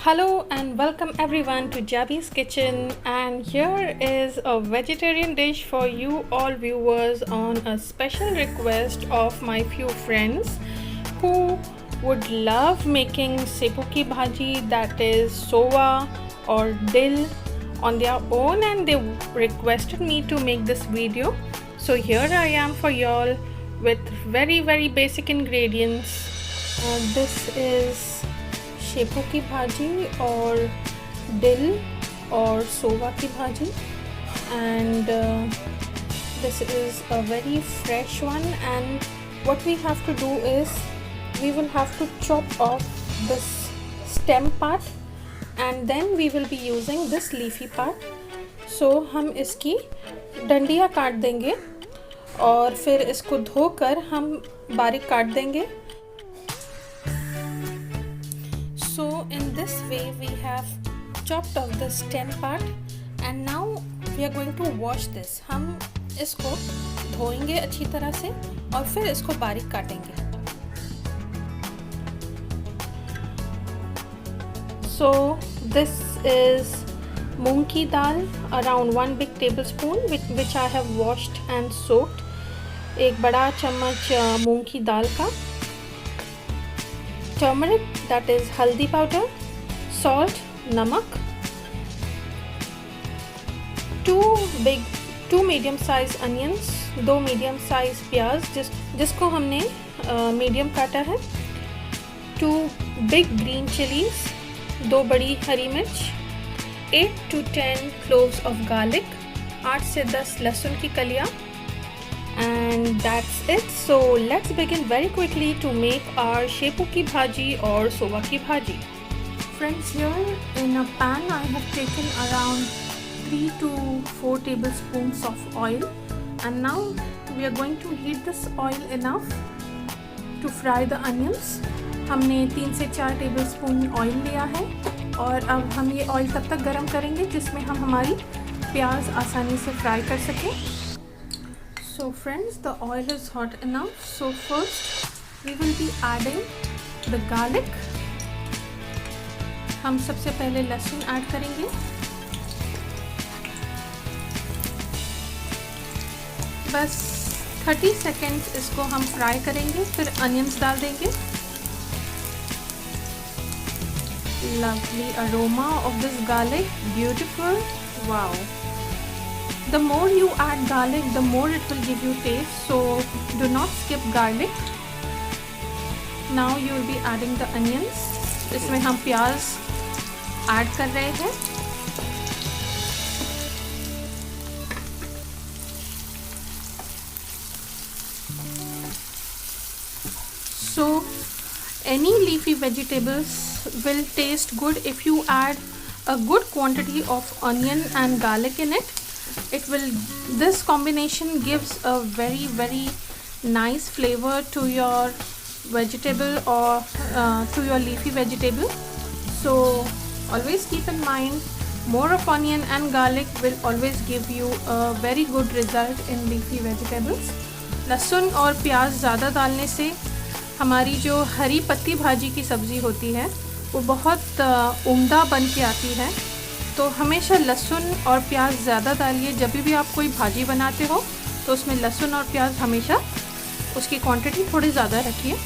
Hello and welcome everyone to Jabi's Kitchen, and here is a vegetarian dish for you all viewers on a special request of my few friends who would love making sepu ki bhaji, that is sowa or dill, on their own, and they requested me to make this video. So here I am for y'all with very basic ingredients. This is शेपू की भाजी और dill और सोवा की भाजी, and this is a very fresh one, and what we have to do is we will have to chop off this stem part and then we will be using this leafy part. So हम इसकी डंडियाँ काट देंगे और फिर इसको धोकर हम बारीक काट देंगे. So in this way we have chopped off the stem part, and now we are going to wash this. हम इसको धोएंगे अच्छी तरह से और फिर इसको बारीक काटेंगे. So this is मूंग की दाल, around 1 big tablespoon which I have washed and soaked. एक बड़ा चम्मच मूंग की दाल का. Turmeric, that is haldi powder, salt, namak, two medium size onions, 2 medium size प्याज जिसको हमने मीडियम काटा है, 2 big green chilies, 2 बड़ी हरी मिर्च, 8 to 10 cloves of garlic, 8 से 10 लहसुन की कलियाँ, and that's it. So let's begin very quickly to make our shepu ki bhaji or sowa ki bhaji. Friends, here in a pan I have taken around 3 to 4 tablespoons of oil, and now we are going to heat this oil enough to fry the onions. हमने 3 से 4 tablespoon oil लिया है और अब हम ये oil तब तक गरम करेंगे जिसमें हम हमारी प्याज आसानी से फ्राई कर सकें. So friends, the oil is hot enough. So first we will be adding the garlic. हम सबसे पहले लहसुन ऐड करेंगे. बस 30 सेकेंड्स इसको हम फ्राई करेंगे, फिर अनियंस डाल देंगे. Lovely aroma of this garlic, beautiful, wow. The more you add garlic, the more it will give you taste, so do not skip garlic. Now you will be adding the onions. इसमें हम प्याज add कर रहे हैं. So any leafy vegetables will taste good if you add a good quantity of onion and garlic in it. This combination gives a very nice flavor to your vegetable or to your leafy vegetable. So always keep in mind, more of onion and garlic will always give you a very good result in leafy vegetables. लहसुन और प्याज ज़्यादा डालने से हमारी जो हरी पत्ती भाजी की सब्ज़ी होती है वो बहुत उम्दा बन के आती है. तो हमेशा लहसुन और प्याज ज़्यादा डालिए. जब भी आप कोई भाजी बनाते हो तो उसमें लहसुन और प्याज हमेशा उसकी क्वांटिटी थोड़ी ज़्यादा रखिए.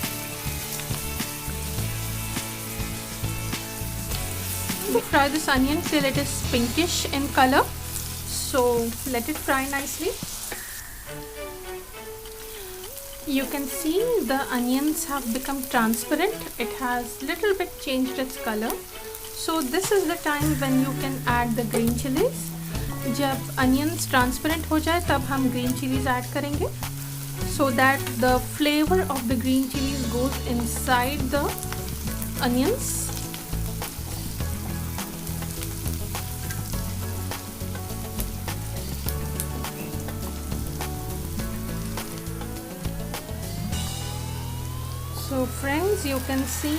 Fry this onion till it is pinkish in color. So let it fry nicely. You can see the onions have become transparent. It has little bit changed its color. So this is the time when you can add the green chilies. जब onions transparent हो जाए तब हम green chilies add करेंगे, so that the flavor of the green chilies goes inside the onions. So friends, you can see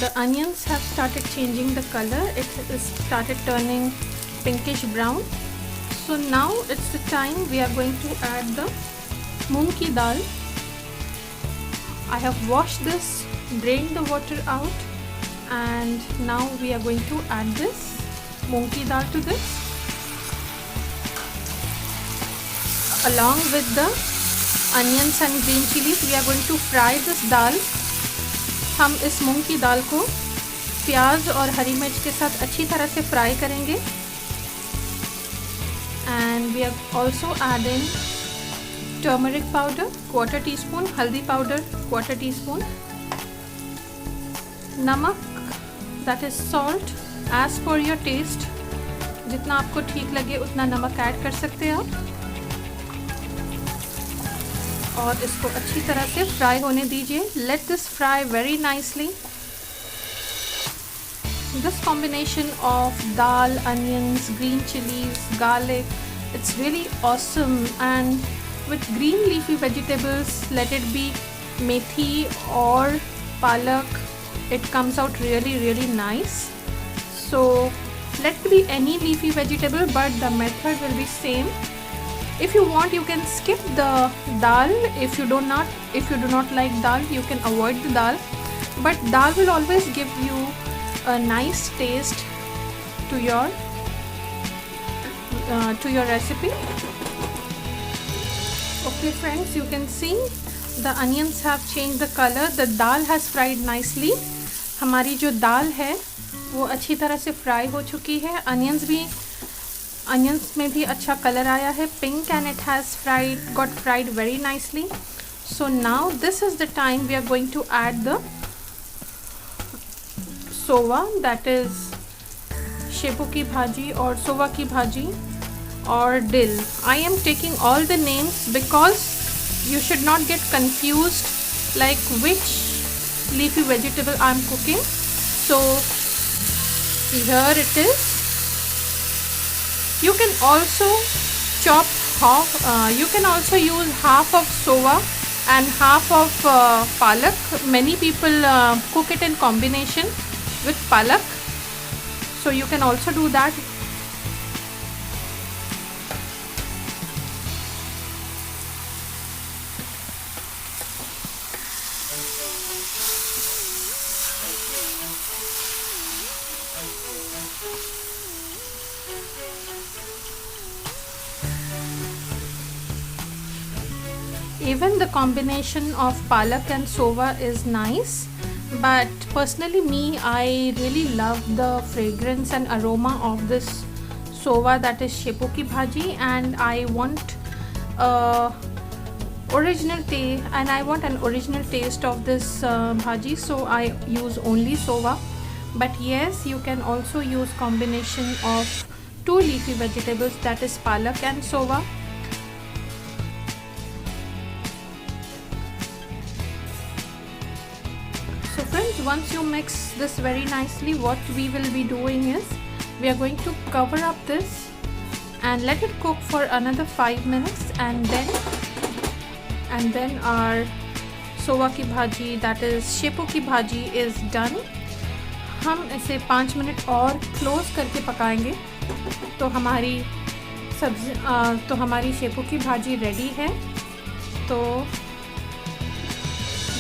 the onions have started changing the color. It has started turning pinkish brown. So now it's the time we are going to add the moong ki dal. I have washed this, drained the water out, And now we are going to add this moong ki dal to this, along with the onions and green chilies. We are going to fry this dal. हम इस मूंग की दाल को प्याज और हरी मिर्च के साथ अच्छी तरह से फ्राई करेंगे. And we are also adding turmeric powder, 1/4 teaspoon, haldi powder, 1/4 teaspoon, नमक, that is salt, as per your taste. जितना आपको ठीक लगे उतना नमक ऐड कर सकते हैं आप. और इसको अच्छी तरह से फ्राई होने दीजिए. Let this fry very nicely. This combination of dal, onions, green chilies, garlic, it's really awesome. And with green leafy vegetables, let it be methi or palak, it comes out really nice. So let it be any leafy vegetable, but the method will be same. If you want, you can skip the dal. If you do not like dal, you can avoid the dal, but dal will always give you a nice taste to your recipe. Okay friends, you can see the onions have changed the color. The dal has fried nicely. हमारी जो दाल है वो अच्छी तरह से fry हो चुकी है. onions में भी अच्छा कलर आया है, pink, and it has got fried very nicely. So now this is the time we are going to add the sowa, that is shepu ki bhaji or sowa ki bhaji or dill. I am taking all the names because you should not get confused like which leafy vegetable I am cooking. So here it is. You can also you can also use half of sowa and half of palak. Many people cook it in combination with palak, so you can also do that. Even the combination of palak and sowa is nice, but personally I really love the fragrance and aroma of this sowa, that is shepu ki bhaji, and I want an original taste of this bhaji, so I use only sowa. But yes, you can also use combination of 2 leafy vegetables, that is palak and sowa. So friends, once you mix this very nicely, what we will be doing is we are going to cover up this and let it cook for another 5 minutes, and then our sowa ki bhaji, that is shepu ki bhaji, is done. हम इसे 5 minute और close करके पकाएंगे तो हमारी शेपू की भाजी रेडी है. तो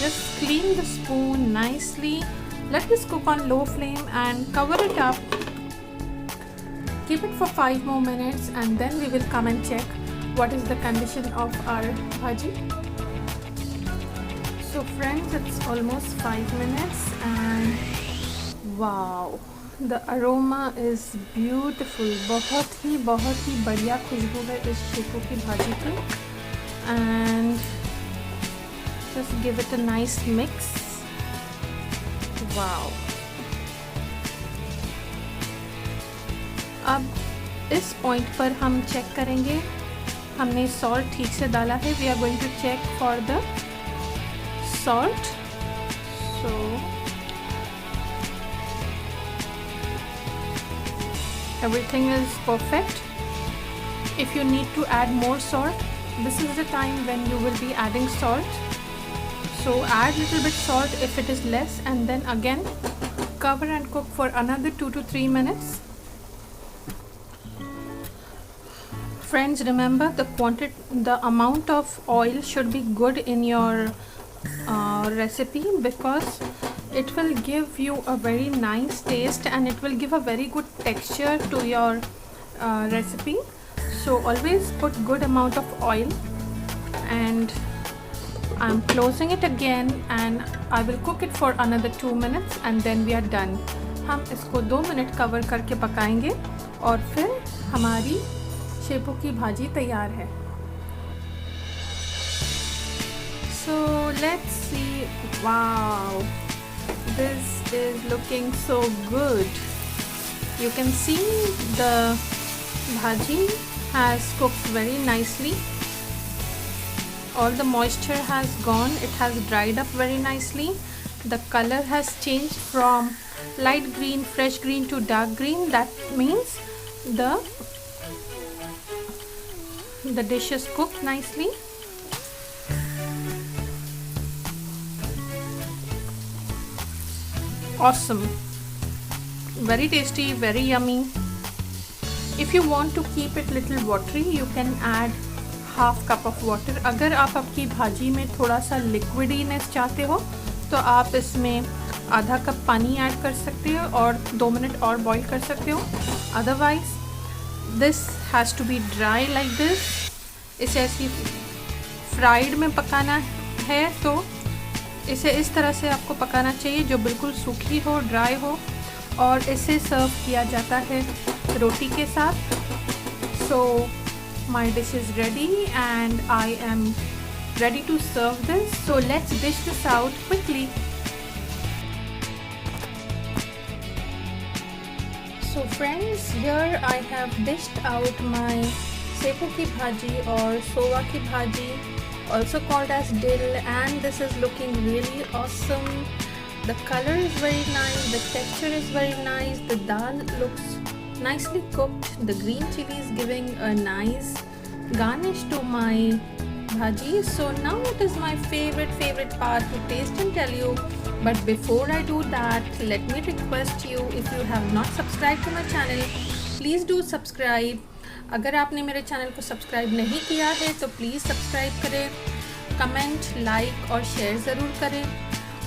just clean the spoon nicely. Let this cook on low flame and cover it up. Keep it for 5 more minutes, and then we will come and check what is the condition of our bhaji. So friends, it's almost 5 minutes and wow, the aroma is beautiful. बहुत ही बढ़िया खुशबू है इस शेपू की भाजी की. And just give it a nice mix. Wow. अब इस पॉइंट पर हम चेक करेंगे हमने सॉल्ट ठीक से डाला है. We are going to check for the salt. So everything is perfect. If you need to add more salt, this is the time when you will be adding salt. So add little bit salt if it is less, and then again cover and cook for another 2 to 3 minutes. Friends, remember the amount of oil should be good in your recipe, because It will give you a very nice taste and it will give a very good texture to your recipe. So always put good amount of oil, and I'm closing it again and I will cook it for another 2 minutes and then we are done. हम इसको 2 minute cover करके पकाएंगे और फिर हमारी शेपू की भाजी तैयार है. So let's see. Wow, this is looking so good. You can see the bhaji has cooked very nicely. All the moisture has gone. It has dried up very nicely. The color has changed from light green, fresh green to dark green. That means the dish is cooked nicely. Awesome, very tasty, very yummy. If you want to keep it little watery, you can add half cup of water. अगर आप आपकी भाजी में थोड़ा सा लिक्विडीनेस चाहते हो तो आप इसमें आधा कप पानी ऐड कर सकते हो और 2 मिनट और बॉईल कर सकते हो. Otherwise this has to be dry like this. इसे ऐसी फ्राइड में पकाना है तो इसे इस तरह से आपको पकाना चाहिए जो बिल्कुल सूखी हो, ड्राई हो, और इसे सर्व किया जाता है रोटी के साथ. सो my dish is ready and I am ready to serve this. So let's dish this out quickly. So friends, here I have dished out my sepu ki bhaji or sowa ki bhaji, also called as dill, and this is looking really awesome. The color is very nice, the texture is very nice, the dal looks nicely cooked. The green chili is giving a nice garnish to my bhaji. So now it is my favorite part to taste and tell you. But before I do that, let me request you, if you have not subscribed to my channel, please do subscribe. अगर आपने मेरे channel को subscribe नहीं किया है तो please subscribe करें, comment, like और शेयर ज़रूर करें.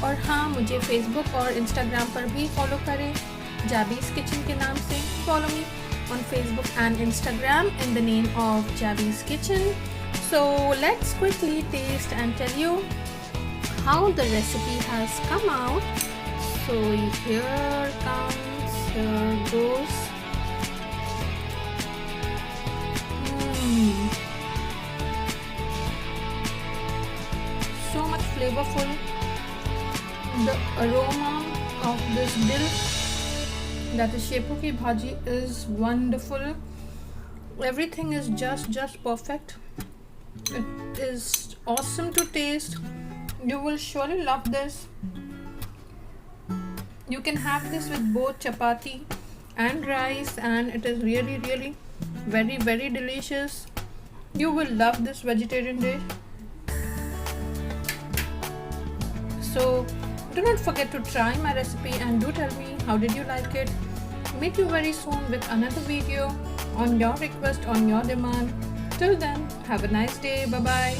और हाँ, मुझे फेसबुक और इंस्टाग्राम पर भी फॉलो करें. जाबीज़ किचन के नाम से follow me on Facebook and Instagram in the name of Javi's Kitchen. So let's quickly taste and tell you how the recipe has come out. So here comes, here goes. So much flavorful. The aroma of this dill, that is shepu ki bhaji, is wonderful. Everything is just perfect. It is awesome to taste. You will surely love this. You can have this with both chapati and rice and it is really very delicious. You will love this vegetarian dish. So do not forget to try my recipe and do tell me how did you like it. Meet you very soon with another video on your request, on your demand. Till then, have a nice day. Bye bye.